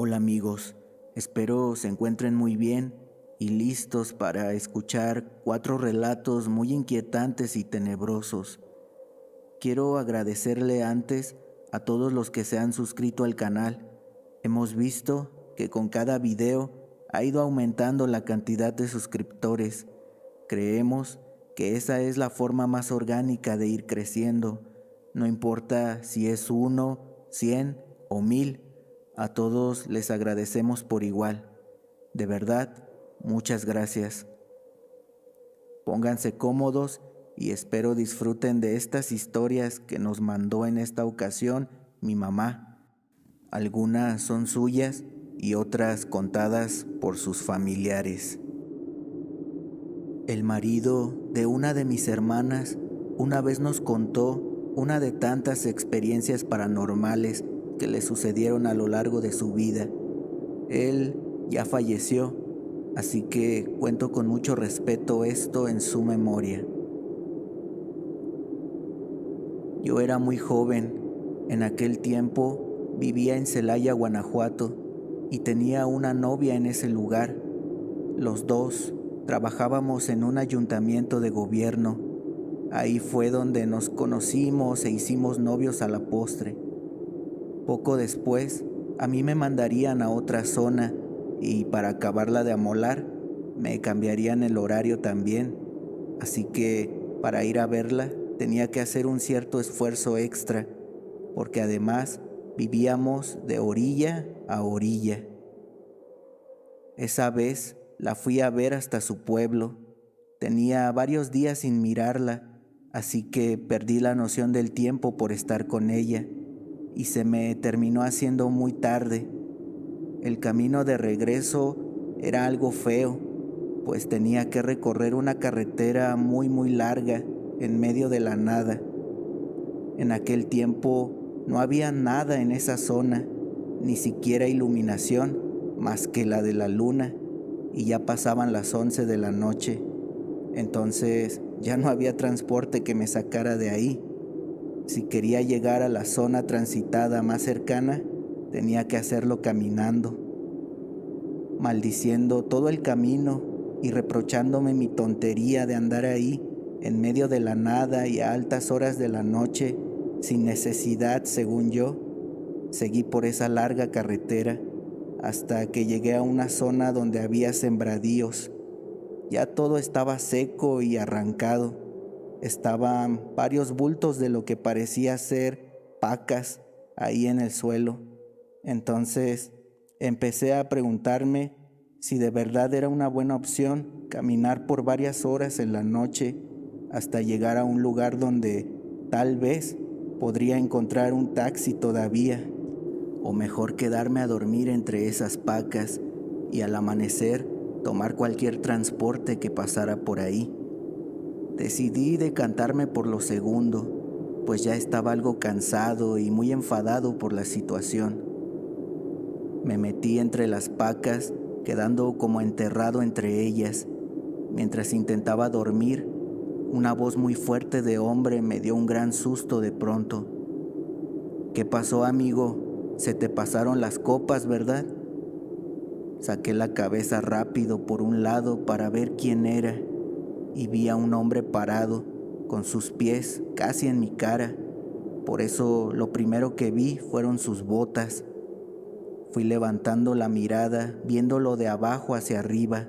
Hola amigos, espero se encuentren muy bien y listos para escuchar 4 relatos muy inquietantes y tenebrosos. Quiero agradecerle antes a todos los que se han suscrito al canal. Hemos visto que con cada video ha ido aumentando la cantidad de suscriptores. Creemos que esa es la forma más orgánica de ir creciendo. No importa si es 1, 100 o 1000. A todos les agradecemos por igual. De verdad, muchas gracias. Pónganse cómodos y espero disfruten de estas historias que nos mandó en esta ocasión mi mamá. Algunas son suyas y otras contadas por sus familiares. El marido de una de mis hermanas una vez nos contó una de tantas experiencias paranormales que le sucedieron a lo largo de su vida. Él ya falleció, así que cuento con mucho respeto esto en su memoria. Yo era muy joven. En aquel tiempo vivía en Celaya, Guanajuato, y tenía una novia en ese lugar. Los dos trabajábamos en un ayuntamiento de gobierno. Ahí fue donde nos conocimos e hicimos novios a la postre. Poco después, a mí me mandarían a otra zona y para acabarla de amolar, me cambiarían el horario también. Así que para ir a verla tenía que hacer un cierto esfuerzo extra, porque además vivíamos de orilla a orilla. Esa vez la fui a ver hasta su pueblo. Tenía varios días sin mirarla, así que perdí la noción del tiempo por estar con ella, y se me terminó haciendo muy tarde. El camino de regreso era algo feo, pues tenía que recorrer una carretera muy larga en medio de la nada. En aquel tiempo no había nada en esa zona, ni siquiera iluminación más que la de la luna, y ya pasaban las 11 de la noche. Entonces ya no había transporte que me sacara de ahí. Si quería llegar a la zona transitada más cercana, tenía que hacerlo caminando. Maldiciendo todo el camino y reprochándome mi tontería de andar ahí, en medio de la nada y a altas horas de la noche, sin necesidad, según yo, seguí por esa larga carretera hasta que llegué a una zona donde había sembradíos. Ya todo estaba seco y arrancado. Estaban varios bultos de lo que parecía ser pacas ahí en el suelo. Entonces empecé a preguntarme si de verdad era una buena opción caminar por varias horas en la noche hasta llegar a un lugar donde tal vez podría encontrar un taxi todavía, o mejor quedarme a dormir entre esas pacas y al amanecer tomar cualquier transporte que pasara por ahí. Decidí decantarme por lo segundo, pues ya estaba algo cansado y muy enfadado por la situación. Me metí entre las pacas, quedando como enterrado entre ellas. Mientras intentaba dormir, una voz muy fuerte de hombre me dio un gran susto de pronto. ¿Qué pasó, amigo? Se te pasaron las copas, ¿verdad? Saqué la cabeza rápido por un lado para ver quién era y vi a un hombre parado, con sus pies casi en mi cara. Por eso lo primero que vi fueron sus botas. Fui levantando la mirada, viéndolo de abajo hacia arriba,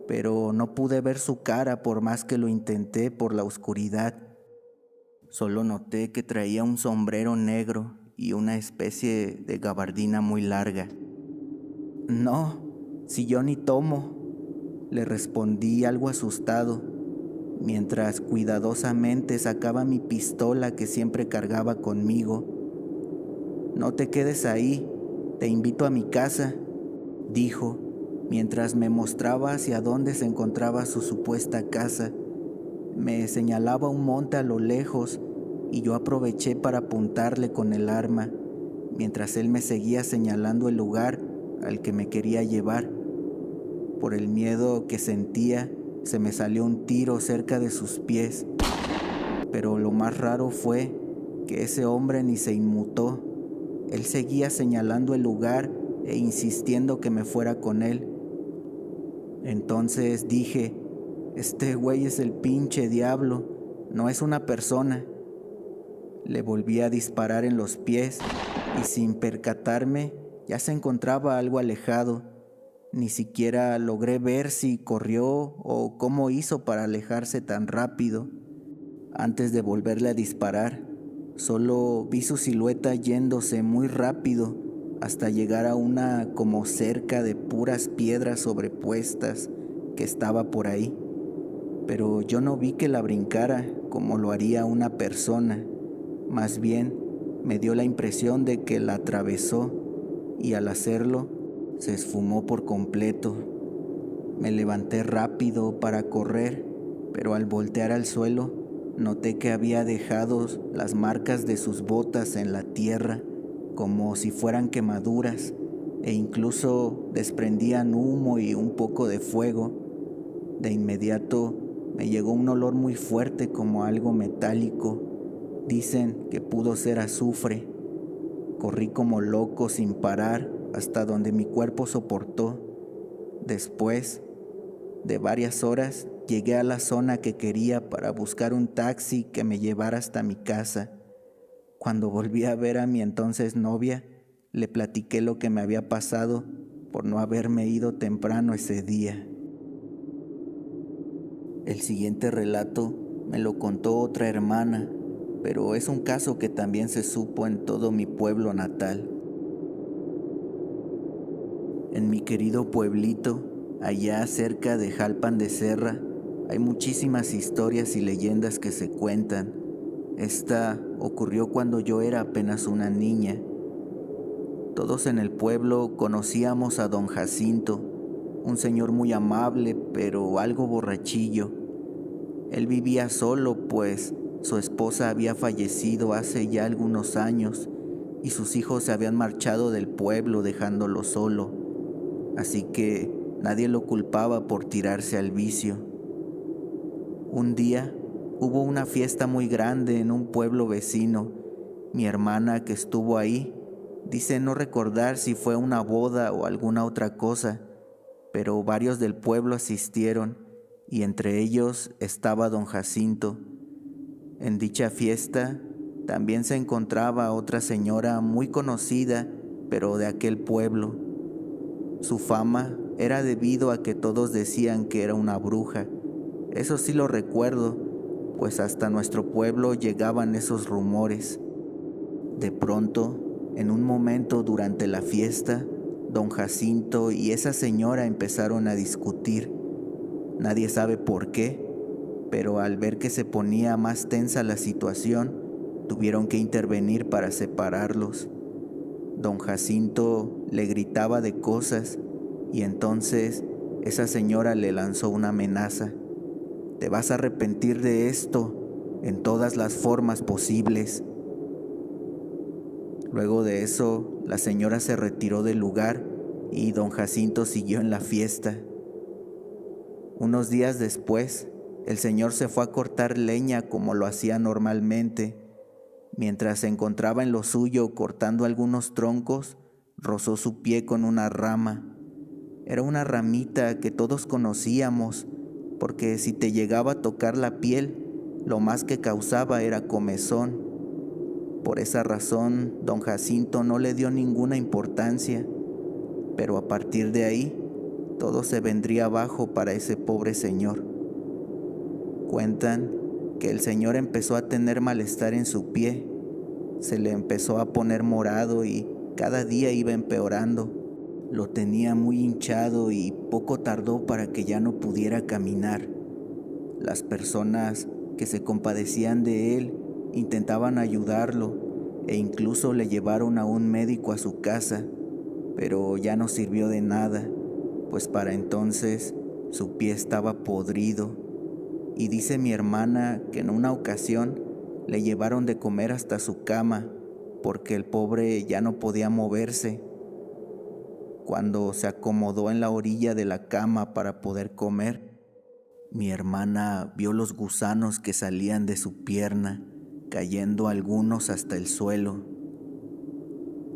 pero no pude ver su cara por más que lo intenté por la oscuridad. Solo noté que traía un sombrero negro y una especie de gabardina muy larga. No, si yo ni tomo, le respondí algo asustado, mientras cuidadosamente sacaba mi pistola que siempre cargaba conmigo. No te quedes ahí, te invito a mi casa, dijo, mientras me mostraba hacia dónde se encontraba su supuesta casa. Me señalaba un monte a lo lejos y yo aproveché para apuntarle con el arma, mientras él me seguía señalando el lugar al que me quería llevar. Por el miedo que sentía, se me salió un tiro cerca de sus pies, pero lo más raro fue que ese hombre ni se inmutó. Él seguía señalando el lugar e insistiendo que me fuera con él. Entonces dije, este güey es el pinche diablo, no es una persona. Le volví a disparar en los pies y sin percatarme ya se encontraba algo alejado. Ni siquiera logré ver si corrió o cómo hizo para alejarse tan rápido. Antes de volverle a disparar, solo vi su silueta yéndose muy rápido hasta llegar a una como cerca de puras piedras sobrepuestas que estaba por ahí. Pero yo no vi que la brincara como lo haría una persona. Más bien, me dio la impresión de que la atravesó y al hacerlo, se esfumó por completo. Me levanté rápido para correr, pero al voltear al suelo, noté que había dejado las marcas de sus botas en la tierra, como si fueran quemaduras, e incluso desprendían humo y un poco de fuego. De inmediato me llegó un olor muy fuerte como algo metálico. Dicen que pudo ser azufre. Corrí como loco sin parar hasta donde mi cuerpo soportó. Después de varias horas, llegué a la zona que quería para buscar un taxi que me llevara hasta mi casa. Cuando volví a ver a mi entonces novia, le platiqué lo que me había pasado por no haberme ido temprano ese día. El siguiente relato me lo contó otra hermana, pero es un caso que también se supo en todo mi pueblo natal. En mi querido pueblito, allá cerca de Jalpan de Serra, hay muchísimas historias y leyendas que se cuentan. Esta ocurrió cuando yo era apenas una niña. Todos en el pueblo conocíamos a don Jacinto, un señor muy amable pero algo borrachillo. Él vivía solo, pues su esposa había fallecido hace ya algunos años y sus hijos se habían marchado del pueblo dejándolo solo. Así que nadie lo culpaba por tirarse al vicio. Un día hubo una fiesta muy grande en un pueblo vecino. Mi hermana, que estuvo ahí, dice no recordar si fue una boda o alguna otra cosa, pero varios del pueblo asistieron y entre ellos estaba don Jacinto. En dicha fiesta también se encontraba otra señora muy conocida, pero de aquel pueblo. Su fama era debido a que todos decían que era una bruja. Eso sí lo recuerdo, pues hasta nuestro pueblo llegaban esos rumores. De pronto, en un momento durante la fiesta, don Jacinto y esa señora empezaron a discutir. Nadie sabe por qué, pero al ver que se ponía más tensa la situación, tuvieron que intervenir para separarlos. Don Jacinto le gritaba de cosas y entonces esa señora le lanzó una amenaza. Te vas a arrepentir de esto en todas las formas posibles. Luego de eso, la señora se retiró del lugar y don Jacinto siguió en la fiesta. Unos días después, el señor se fue a cortar leña como lo hacía normalmente. Mientras se encontraba en lo suyo cortando algunos troncos, rozó su pie con una rama. Era una ramita que todos conocíamos, porque si te llegaba a tocar la piel, lo más que causaba era comezón. Por esa razón, don Jacinto no le dio ninguna importancia, pero a partir de ahí, todo se vendría abajo para ese pobre señor. Cuentan que el señor empezó a tener malestar en su pie, se le empezó a poner morado y cada día iba empeorando. Lo tenía muy hinchado y poco tardó para que ya no pudiera caminar. Las personas que se compadecían de él intentaban ayudarlo e incluso le llevaron a un médico a su casa, pero ya no sirvió de nada, pues para entonces su pie estaba podrido. Y dice mi hermana que en una ocasión le llevaron de comer hasta su cama, porque el pobre ya no podía moverse. Cuando se acomodó en la orilla de la cama para poder comer, mi hermana vio los gusanos que salían de su pierna, cayendo algunos hasta el suelo.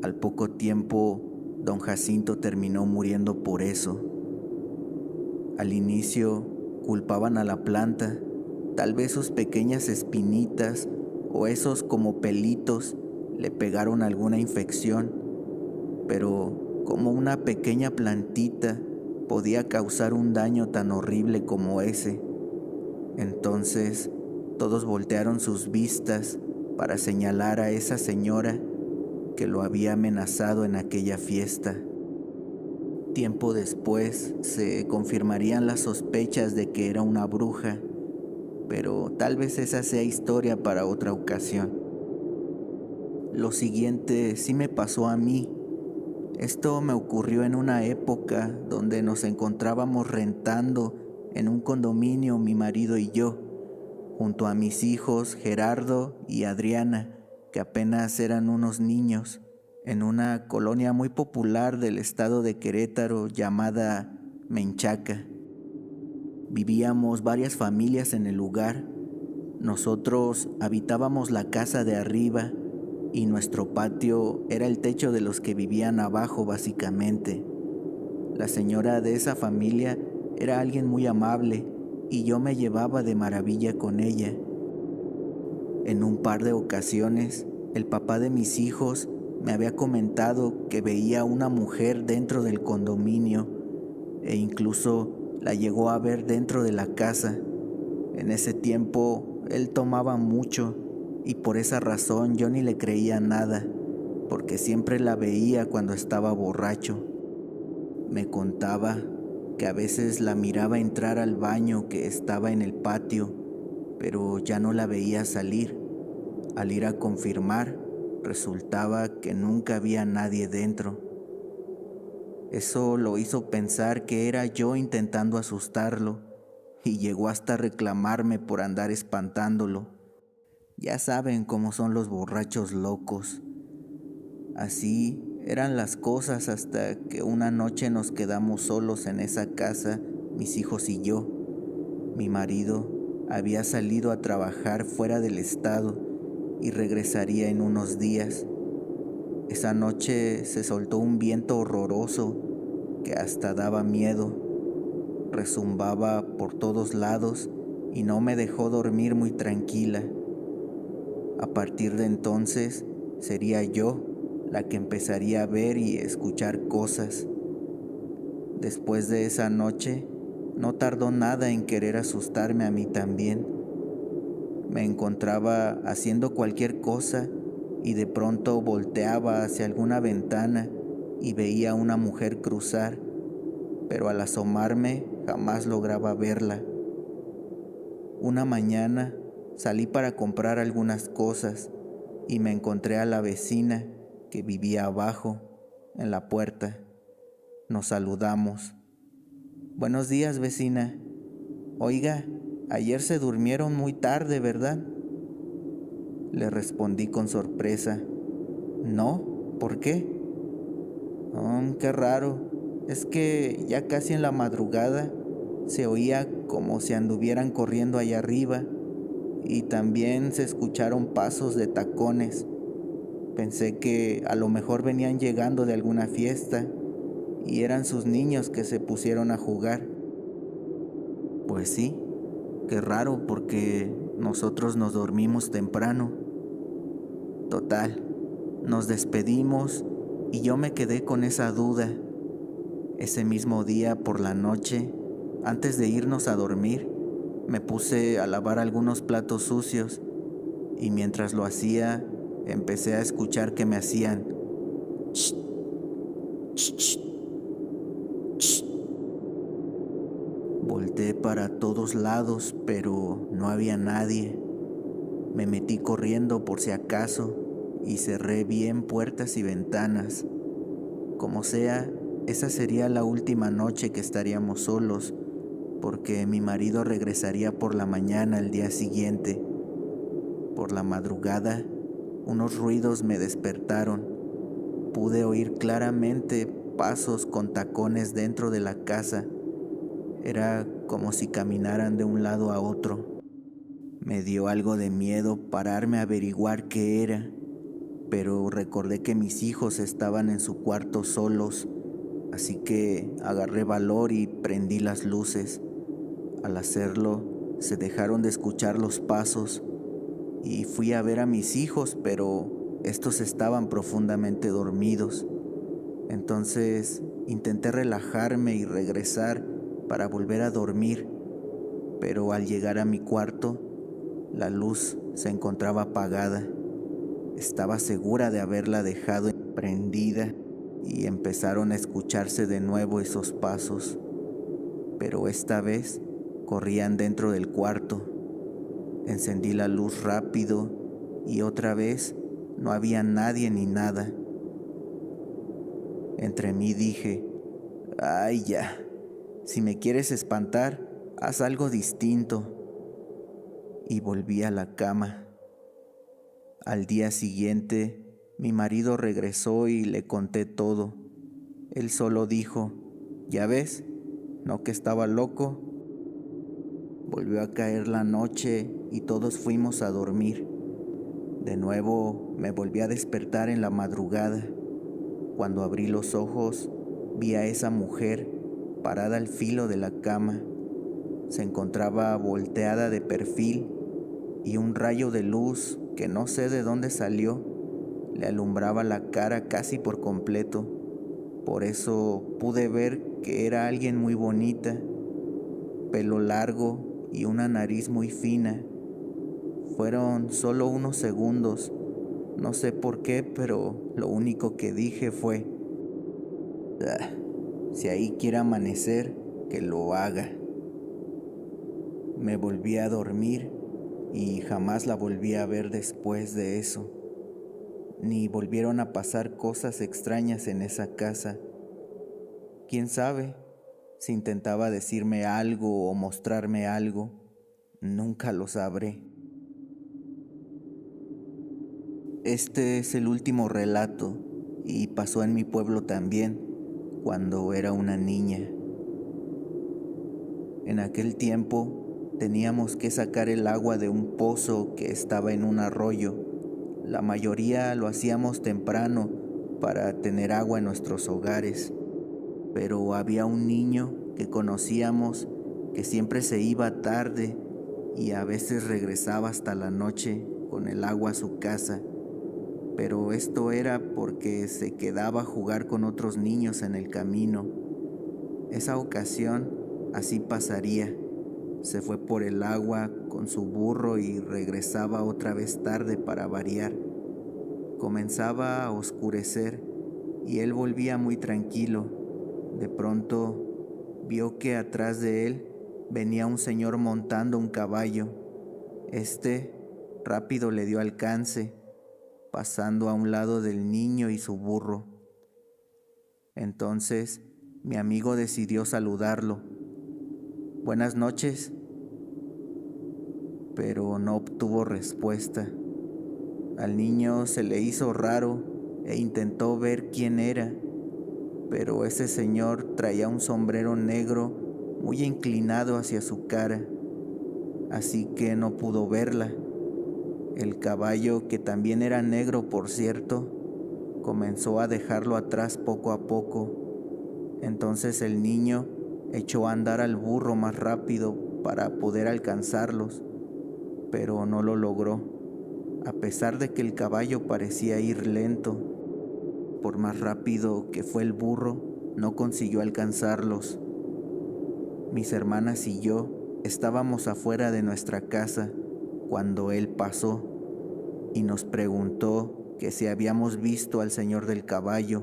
Al poco tiempo Don Jacinto terminó muriendo por eso. Al inicio culpaban a la planta, tal vez sus pequeñas espinitas o esos como pelitos le pegaron alguna infección, pero como una pequeña plantita podía causar un daño tan horrible como ese. Entonces todos voltearon sus vistas para señalar a esa señora que lo había amenazado en aquella fiesta. Tiempo después se confirmarían las sospechas de que era una bruja, pero tal vez esa sea historia para otra ocasión. Lo siguiente sí me pasó a mí. Esto me ocurrió en una época donde nos encontrábamos rentando en un condominio mi marido y yo, junto a mis hijos Gerardo y Adriana, que apenas eran unos niños, en una colonia muy popular del estado de Querétaro llamada Menchaca. Vivíamos varias familias en el lugar. Nosotros habitábamos la casa de arriba y nuestro patio era el techo de los que vivían abajo básicamente. La señora de esa familia era alguien muy amable y yo me llevaba de maravilla con ella. En un par de ocasiones, el papá de mis hijos me había comentado que veía una mujer dentro del condominio e incluso la llegó a ver dentro de la casa. En ese tiempo él tomaba mucho y por esa razón yo ni le creía nada, porque siempre la veía cuando estaba borracho. Me contaba que a veces la miraba entrar al baño que estaba en el patio, pero ya no la veía salir. Al ir a confirmar, resultaba que nunca había nadie dentro. Eso lo hizo pensar que era yo intentando asustarlo y llegó hasta reclamarme por andar espantándolo. Ya saben cómo son los borrachos locos. Así eran las cosas hasta que una noche nos quedamos solos en esa casa, mis hijos y yo. Mi marido había salido a trabajar fuera del estado y regresaría en unos días. Esa noche se soltó un viento horroroso que hasta daba miedo. Rezumbaba por todos lados y no me dejó dormir muy tranquila. A partir de entonces sería yo la que empezaría a ver y escuchar cosas. Después de esa noche, no tardó nada en querer asustarme a mí también. Me encontraba haciendo cualquier cosa y de pronto volteaba hacia alguna ventana y veía a una mujer cruzar, pero al asomarme jamás lograba verla. Una mañana salí para comprar algunas cosas y me encontré a la vecina que vivía abajo, en la puerta. Nos saludamos. Buenos días, vecina. Oiga, ayer se durmieron muy tarde, ¿verdad? Le respondí con sorpresa. No, ¿por qué? Qué raro. Es que ya casi en la madrugada se oía como si anduvieran corriendo allá arriba y también se escucharon pasos de tacones. Pensé que a lo mejor venían llegando de alguna fiesta y eran sus niños que se pusieron a jugar. Pues sí, qué raro porque nosotros nos dormimos temprano. Total, nos despedimos y yo me quedé con esa duda. Ese mismo día por la noche, antes de irnos a dormir, me puse a lavar algunos platos sucios y mientras lo hacía, empecé a escuchar que me hacían ch, ch, ch, ch. Volteé para todos lados, pero no había nadie. Me metí corriendo por si acaso y cerré bien puertas y ventanas. Como sea, esa sería la última noche que estaríamos solos, porque mi marido regresaría por la mañana al día siguiente. Por la madrugada, unos ruidos me despertaron. Pude oír claramente pasos con tacones dentro de la casa. Era como si caminaran de un lado a otro. Me dio algo de miedo pararme a averiguar qué era, pero recordé que mis hijos estaban en su cuarto solos, así que agarré valor y prendí las luces. Al hacerlo, se dejaron de escuchar los pasos y fui a ver a mis hijos, pero estos estaban profundamente dormidos. Entonces intenté relajarme y regresar para volver a dormir, pero al llegar a mi cuarto, la luz se encontraba apagada. Estaba segura de haberla dejado prendida y empezaron a escucharse de nuevo esos pasos, pero esta vez corrían dentro del cuarto. Encendí la luz rápido y otra vez no había nadie ni nada. Entre mí dije, ay ya, si me quieres espantar, haz algo distinto. Y volví a la cama. Al día siguiente, mi marido regresó y le conté todo. Él solo dijo, ¿ya ves? ¿No que estaba loco? Volvió a caer la noche y todos fuimos a dormir. De nuevo me volví a despertar en la madrugada. Cuando abrí los ojos, vi a esa mujer parada al filo de la cama. Se encontraba volteada de perfil y un rayo de luz que no sé de dónde salió le alumbraba la cara casi por completo. Por eso pude ver que era alguien muy bonita, pelo largo y una nariz muy fina. Fueron solo unos segundos, no sé por qué, pero lo único que dije fue, "Ah, si ahí quiere amanecer, que lo haga". Me volví a dormir y jamás la volví a ver después de eso. Ni volvieron a pasar cosas extrañas en esa casa. ¿Quién sabe si intentaba decirme algo o mostrarme algo? Nunca lo sabré. Este es el último relato y pasó en mi pueblo también, cuando era una niña. En aquel tiempo teníamos que sacar el agua de un pozo que estaba en un arroyo. La mayoría lo hacíamos temprano para tener agua en nuestros hogares, pero había un niño que conocíamos que siempre se iba tarde y a veces regresaba hasta la noche con el agua a su casa. Pero esto era porque se quedaba a jugar con otros niños en el camino. Esa ocasión así pasaría. Se fue por el agua con su burro y regresaba otra vez tarde para variar. Comenzaba a oscurecer y él volvía muy tranquilo. De pronto vio que atrás de él venía un señor montando un caballo. Este rápido le dio alcance, pasando a un lado del niño y su burro. Entonces mi amigo decidió saludarlo. «Buenas noches», pero no obtuvo respuesta. Al niño se le hizo raro e intentó ver quién era, pero ese señor traía un sombrero negro muy inclinado hacia su cara, así que no pudo verla. El caballo, que también era negro por cierto, comenzó a dejarlo atrás poco a poco. Entonces el niño echó a andar al burro más rápido para poder alcanzarlos, pero no lo logró. A pesar de que el caballo parecía ir lento, por más rápido que fue el burro, no consiguió alcanzarlos. Mis hermanas y yo estábamos afuera de nuestra casa cuando él pasó y nos preguntó que si habíamos visto al señor del caballo.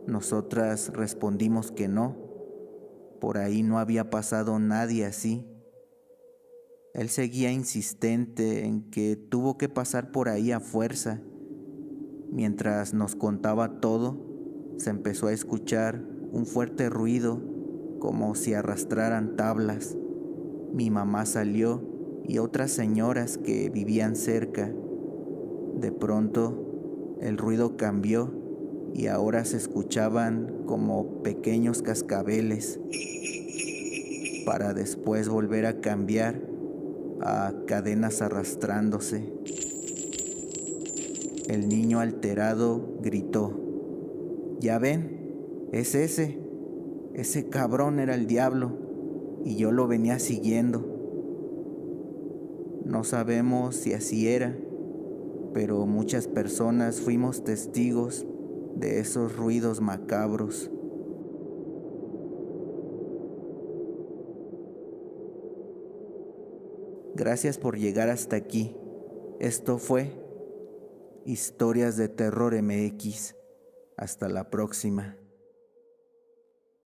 Nosotras respondimos que no, por ahí no había pasado nadie así. Él seguía insistente en que tuvo que pasar por ahí a fuerza. Mientras nos contaba todo, se empezó a escuchar un fuerte ruido, como si arrastraran tablas. Mi mamá salió y otras señoras que vivían cerca. De pronto, el ruido cambió y ahora se escuchaban como pequeños cascabeles, para después volver a cambiar a cadenas arrastrándose. El niño alterado gritó: «Ya ven, es ese cabrón era el diablo y yo lo venía siguiendo». No sabemos si así era, pero muchas personas fuimos testigos de esos ruidos macabros. Gracias por llegar hasta aquí. Esto fue Historias de Terror MX. Hasta la próxima.